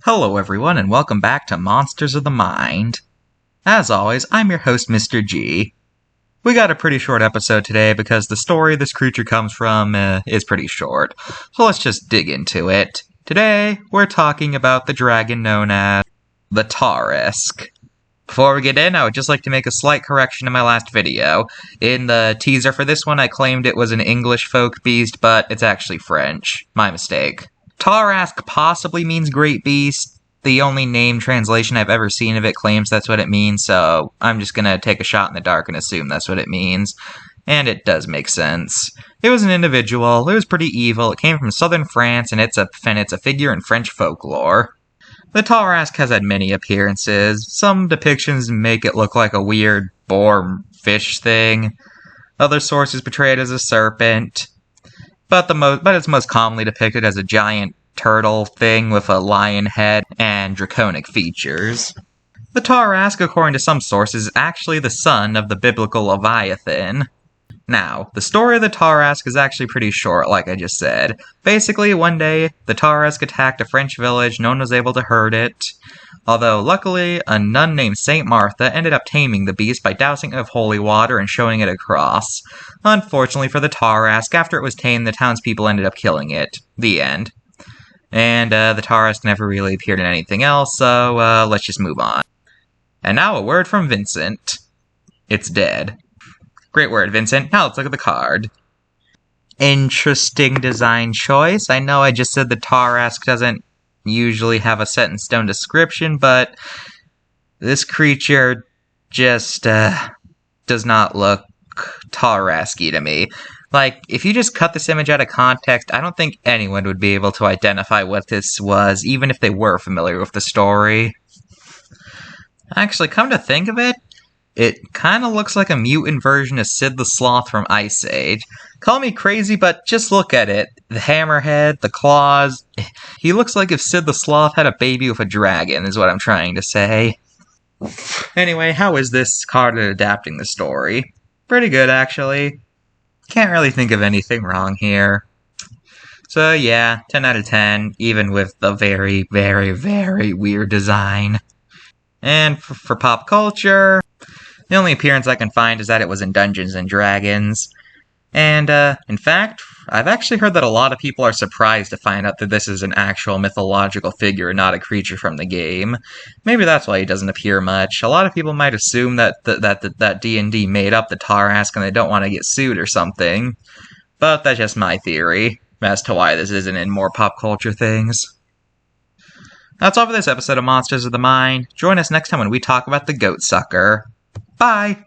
Hello everyone and welcome back to Monsters of the Mind. As always, I'm your host Mr.G. We got a pretty short episode today because the story this creature comes from is pretty short, so let's just dig into it. Today, we're talking about the dragon known as the Tarasque. Before we get in, I would just like to make a slight correction to my last video. In the teaser for this one, I claimed it was an English folk beast, but it's actually French. My mistake. Tarasque possibly means great beast. The only name translation I've ever seen of it claims that's what it means, so I'm just gonna take a shot in the dark and assume that's what it means. And it does make sense. It was an individual, it was pretty evil, it came from southern France, and it's a figure in French folklore. The Tarasque has had many appearances. Some depictions make it look like a weird boar fish thing. Other sources portray it as a serpent. But it's most commonly depicted as a giant turtle thing with a lion head and draconic features. The Tarasque, according to some sources, is actually the son of the biblical Leviathan. Now, the story of the Tarasque is actually pretty short, like I just said. Basically, one day, the Tarasque attacked a French village, no one was able to hurt it. Although, luckily, a nun named Saint Martha ended up taming the beast by dousing it with holy water and showing it a cross. Unfortunately for the Tarasque, after it was tamed, the townspeople ended up killing it. The end. And the Tarasque never really appeared in anything else, so let's just move on. And now a word from Vincent. It's dead. Great word, Vincent. Now let's look at the card. Interesting design choice. I know I just said the Tarasque doesn't usually have a set-in-stone description, but this creature just does not look Tarasque-y to me. Like, if you just cut this image out of context, I don't think anyone would be able to identify what this was, even if they were familiar with the story. Actually, come to think of it, it kind of looks like a mutant version of Sid the Sloth from Ice Age. Call me crazy, but just look at it. The hammerhead, the claws. He looks like if Sid the Sloth had a baby with a dragon, is what I'm trying to say. Anyway, how is this card at adapting the story? Pretty good, actually. Can't really think of anything wrong here. So yeah, 10 out of 10, even with the very, very, very weird design. And for pop culture, the only appearance I can find is that it was in Dungeons & Dragons. And, in fact, I've actually heard that a lot of people are surprised to find out that this is an actual mythological figure and not a creature from the game. Maybe that's why he doesn't appear much. A lot of people might assume that D&D made up the Tarasque and they don't want to get sued or something. But that's just my theory as to why this isn't in more pop culture things. That's all for this episode of Monsters of the Mind. Join us next time when we talk about the Goat Sucker. Bye!